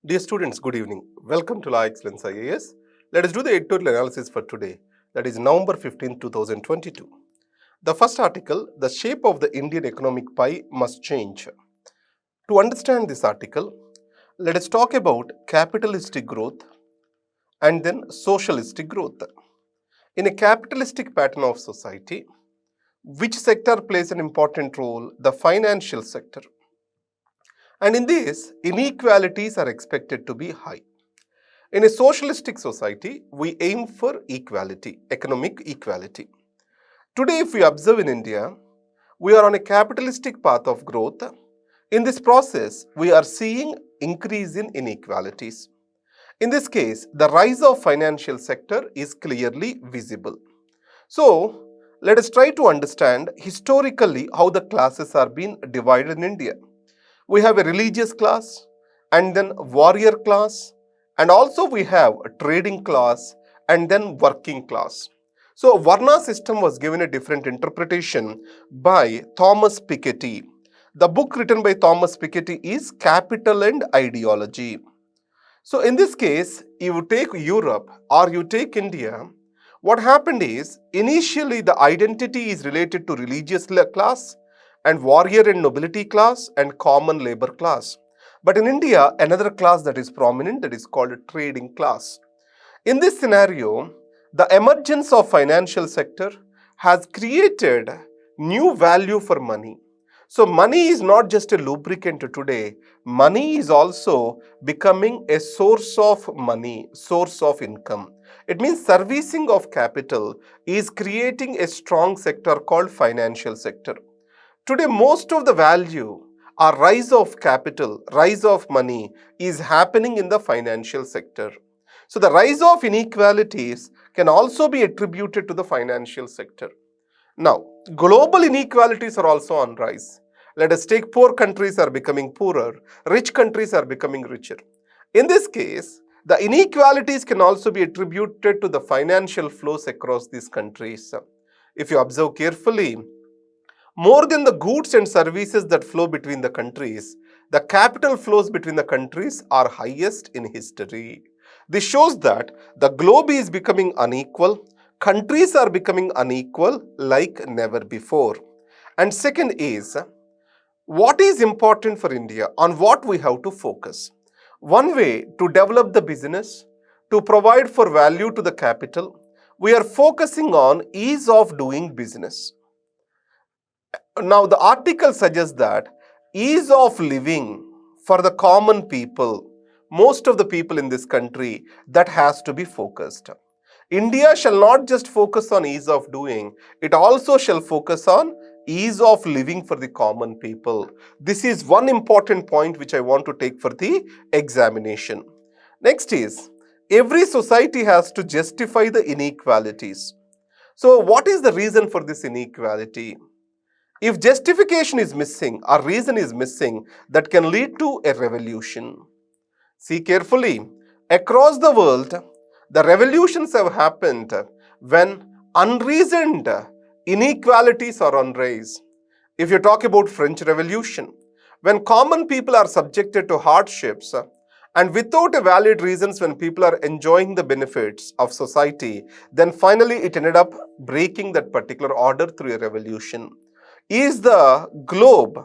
Dear students, good evening. Welcome to Excellence IAS. Let us do the editorial analysis for today, that is November 15, 2022. The first article, the shape of the Indian economic pie must change. To understand this article, let us talk about capitalistic growth and then socialistic growth. In a capitalistic pattern of society, which sector plays an important role? The financial sector. And in this, inequalities are expected to be high. In a socialistic society, we aim for equality, economic equality. Today, if we observe in India, we are on a capitalistic path of growth. In this process, we are seeing increase in inequalities. In this case, the rise of financial sector is clearly visible. So, let us try to understand historically how the classes are being divided in India. We have a religious class and then warrior class, and also we have a trading class and then working class. So Varna system was given a different interpretation by Thomas Piketty. The book written by Thomas Piketty is Capital and Ideology. So in this case, you take Europe or you take India, what happened is initially the identity is related to religious class and warrior and nobility class and common labor class. But in India, another class that is prominent, that is called a trading class. In this scenario, the emergence of financial sector has created new value for money. So money is not just a lubricant today, money is also becoming a source of money, source of income. It means servicing of capital is creating a strong sector called financial sector. Today, most of the value or rise of capital, rise of money is happening in the financial sector. So the rise of inequalities can also be attributed to the financial sector. Now, global inequalities are also on rise. Let us take poor countries are becoming poorer, rich countries are becoming richer. In this case, the inequalities can also be attributed to the financial flows across these countries. If you observe carefully, more than the goods and services that flow between the countries, the capital flows between the countries are highest in history. This shows that the globe is becoming unequal, countries are becoming unequal like never before. And second is, what is important for India, on what we have to focus? One way to develop the business, to provide for value to the capital, we are focusing on ease of doing business. Now, the article suggests that ease of living for the common people, most of the people in this country, that has to be focused. India shall not just focus on ease of doing, it also shall focus on ease of living for the common people. This is one important point which I want to take for the examination. Next is, every society has to justify the inequalities. So, what is the reason for this inequality? If justification is missing or reason is missing, that can lead to a revolution. See carefully, across the world, the revolutions have happened when unreasoned inequalities are on rise. If you talk about French Revolution, when common people are subjected to hardships and without a valid reasons, when people are enjoying the benefits of society, then finally it ended up breaking that particular order through a revolution. Is the globe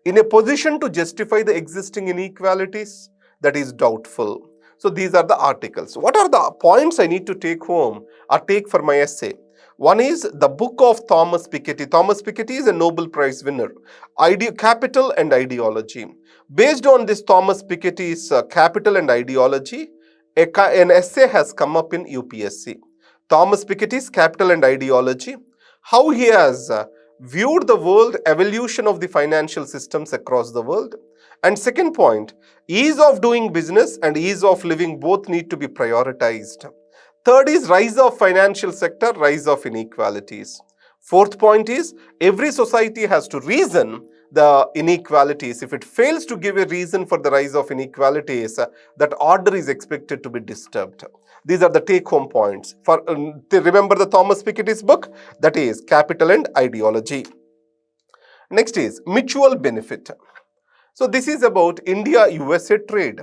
in a position to justify the existing inequalities? That is doubtful. So these are the articles. What are the points I need to take home or take for my essay? One is the book of Thomas Piketty. Thomas Piketty is a Nobel Prize winner. Capital and Ideology. Based on this Thomas Piketty's Capital and Ideology, an essay has come up in UPSC. Thomas Piketty's Capital and Ideology, how he has viewed the world evolution of the financial systems across the world. And second point, ease of doing business and ease of living both need to be prioritized. Third is rise of financial sector, rise of inequalities. Fourth point is every society has to reason the inequalities. If it fails to give a reason for the rise of inequalities, that order is expected to be disturbed. These are the take-home points. Remember the Thomas Piketty's book, that is Capital and Ideology. Next is mutual benefit. So this is about India-USA trade.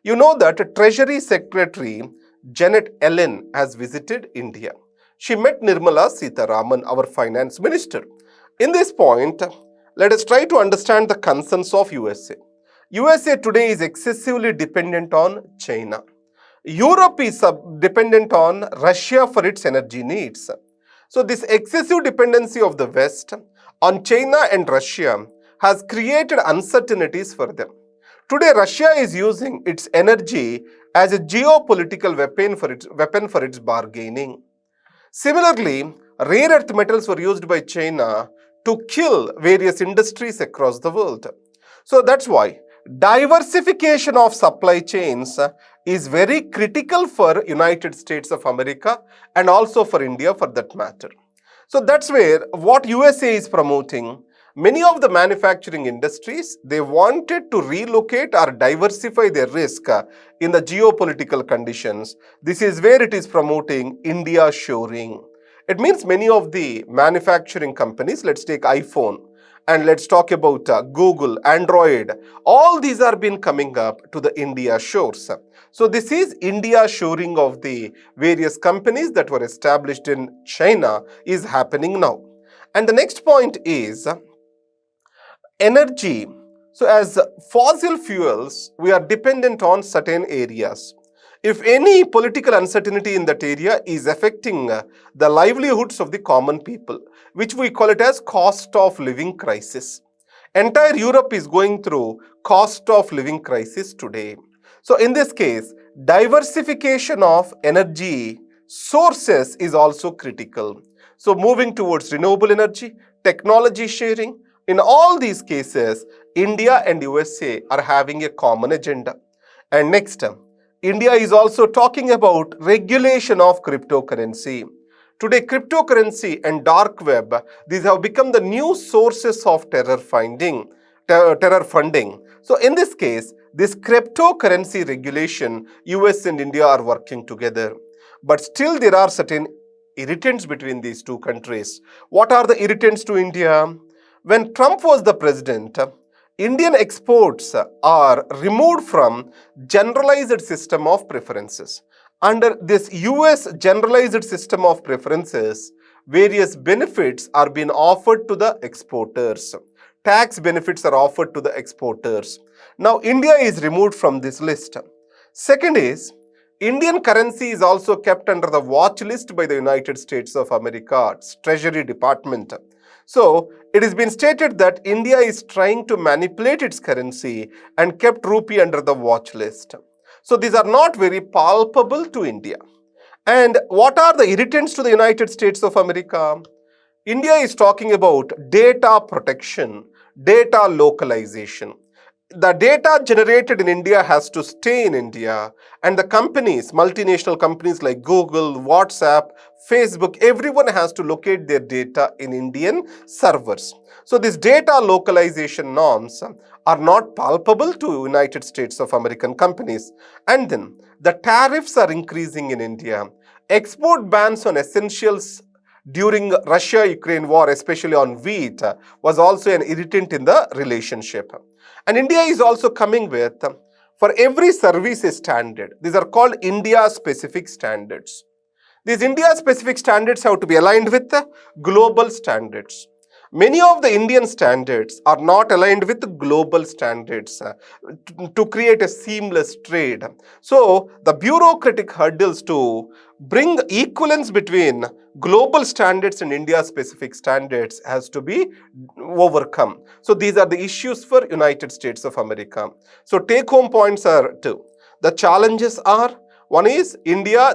You know that Treasury Secretary Janet Yellen has visited India. She met Nirmala Sitharaman, our finance minister. In this point, let us try to understand the concerns of USA. USA today is excessively dependent on China. Europe is dependent on Russia for its energy needs. So this excessive dependency of the West on China and Russia has created uncertainties for them. Today, Russia is using its energy as a geopolitical weapon for its bargaining. Similarly, rare earth metals were used by China to kill various industries across the world. So that's why diversification of supply chains is very critical for United States of America and also for India for that matter. So that's where what USA is promoting. Many of the manufacturing industries, they wanted to relocate or diversify their risk in the geopolitical conditions. This is where it is promoting India shoring. It means many of the manufacturing companies, let's take iPhone and let's talk about Google, Android, all these are been coming up to the India shores. So this is India shoring of the various companies that were established in China is happening now. And the next point is energy. So as fossil fuels, we are dependent on certain areas. If any political uncertainty in that area is affecting the livelihoods of the common people, which we call it as cost of living crisis. Entire Europe is going through cost of living crisis today. So in this case, diversification of energy sources is also critical. So moving towards renewable energy, technology sharing, in all these cases, India and USA are having a common agenda. And next, India is also talking about regulation of cryptocurrency. Today, cryptocurrency and dark web, these have become the new sources of terror funding. So in this case, this cryptocurrency regulation, US and India are working together. But still there are certain irritants between these two countries. What are the irritants to India? When Trump was the president, Indian exports are removed from generalized system of preferences. Under this US generalized system of preferences, various benefits are being offered to the exporters. Tax benefits are offered to the exporters. Now, India is removed from this list. Second is, Indian currency is also kept under the watch list by the United States of America's Treasury Department. So, it has been stated that India is trying to manipulate its currency and kept rupee under the watch list. So, these are not very palpable to India. And what are the irritants to the United States of America? India is talking about data protection, data localization. The data generated in India has to stay in India, and the companies, multinational companies like Google, WhatsApp, Facebook, everyone has to locate their data in Indian servers. So these data localization norms are not palpable to United States of American companies. And then the tariffs are increasing in India. Export bans on essentials during Russia-Ukraine war, especially on wheat, was also an irritant in the relationship. And India is also coming with, for every service a standard. These are called India-specific standards. These India-specific standards have to be aligned with the global standards. Many of the Indian standards are not aligned with global standards to create a seamless trade. So, the bureaucratic hurdles to bring equivalence between global standards and India-specific standards has to be overcome. So, these are the issues for United States of America. So, take-home points are two. The challenges are, one is India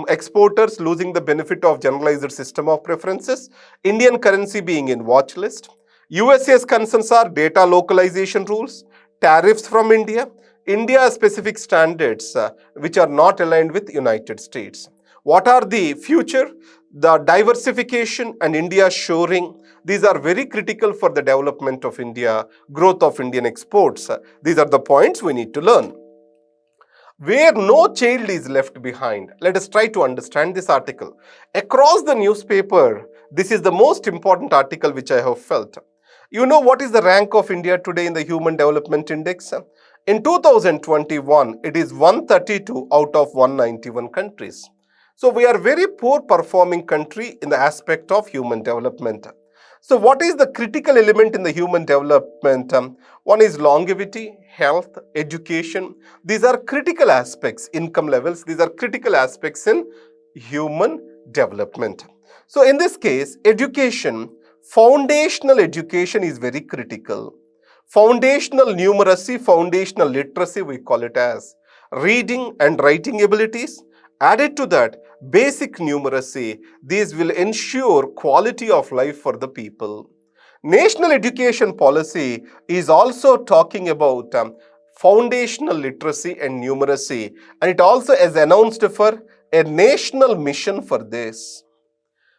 exporters losing the benefit of generalized system of preferences, Indian currency being in watch list. USA's concerns are data localization rules, tariffs from India, India-specific standards which are not aligned with United States. What are the future? The diversification and India shoring. These are very critical for the development of India, growth of Indian exports. These are the points we need to learn. Where no child is left behind. Let us try to understand this article. Across the newspaper, this is the most important article which I have felt. You know what is the rank of India today in the Human Development Index? In 2021, it is 132 out of 191 countries. So we are very poor performing country in the aspect of human development. So what is the critical element in the human development? One is longevity, health, education. These are critical aspects, income levels. These are critical aspects in human development. So in this case, education, foundational education is very critical. Foundational numeracy, foundational literacy, we call it as reading and writing abilities. Added to that, basic numeracy. These will ensure quality of life for the people. National education policy is also talking about foundational literacy and numeracy, and it also is announced for a national mission for this.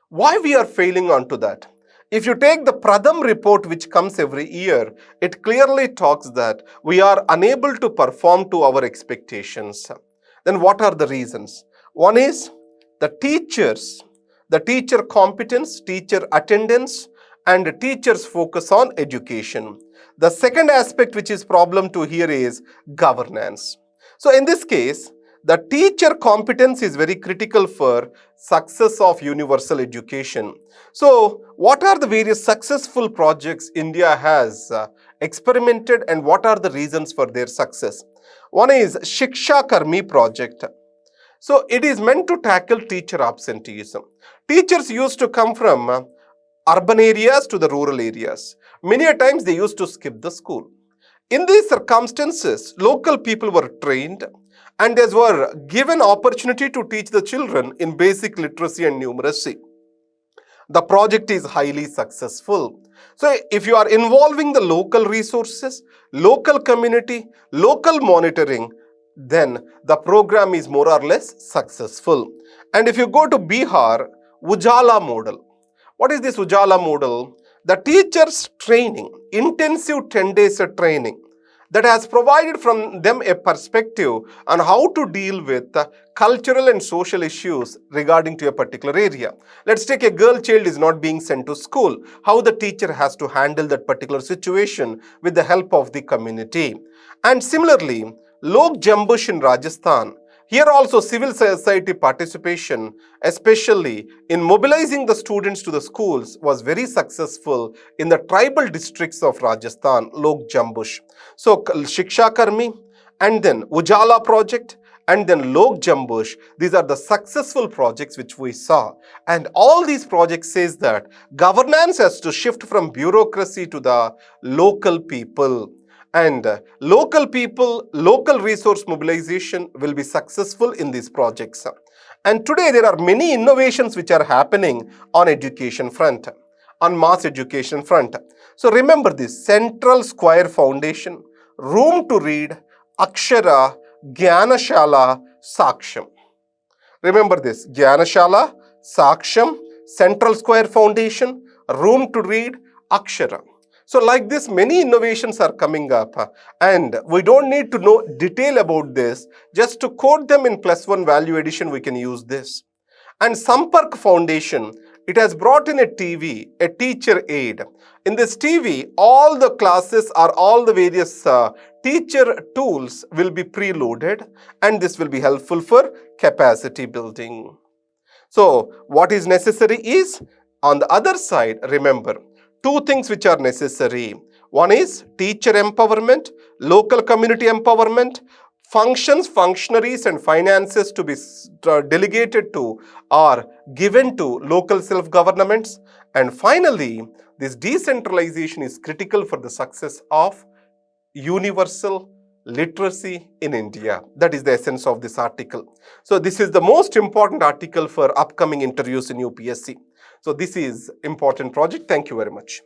Why we are failing onto that? If you take the Pradham report which comes every year, it clearly talks that we are unable to perform to our expectations. Then what are the reasons? One is the teachers, the teacher competence, teacher attendance, and the teachers focus on education. The second aspect which is problem to here is governance. So in this case, the teacher competence is very critical for success of universal education. So what are the various successful projects India has experimented, and what are the reasons for their success? One is Shiksha Karmi project. So it is meant to tackle teacher absenteeism. Teachers used to come from urban areas to the rural areas. Many a times they used to skip the school. In these circumstances, local people were trained and they were given opportunity to teach the children in basic literacy and numeracy. The project is highly successful. So if you are involving the local resources, local community, local monitoring, then the program is more or less successful. And if you go to Bihar, Ujala model. What is this Ujala model? The teachers training, intensive 10 days of training that has provided from them a perspective on how to deal with cultural and social issues regarding to a particular area. Let's take a girl child is not being sent to school, how the teacher has to handle that particular situation with the help of the community. And similarly, Lok Jambush in Rajasthan, here also civil society participation, especially in mobilizing the students to the schools, was very successful in the tribal districts of Rajasthan, Lok Jambush. So Shiksha Karmi and then Ujala project and then Lok Jambush, these are the successful projects which we saw. And all these projects says that governance has to shift from bureaucracy to the local people. And local people, local resource mobilization will be successful in these projects. And today there are many innovations which are happening on education front, on mass education front. So remember this: Central Square Foundation, Room to Read, Akshara, Jnanashala, Saksham. Remember this: Jnanashala, Saksham, Central Square Foundation, Room to Read, Akshara. So like this, many innovations are coming up, and we don't need to know detail about this. Just to code them in +1 value addition, we can use this. And Sampark Foundation, it has brought in a TV, a teacher aid. In this TV, all the classes or all the various teacher tools will be preloaded, and this will be helpful for capacity building. So what is necessary is, on the other side, remember, two things which are necessary. One is teacher empowerment, local community empowerment, functions, functionaries and finances to be delegated to or given to local self-governments. And finally, this decentralization is critical for the success of universal literacy in India. That is the essence of this article. So this is the most important article for upcoming interviews in UPSC. So this is important project. Thank you very much.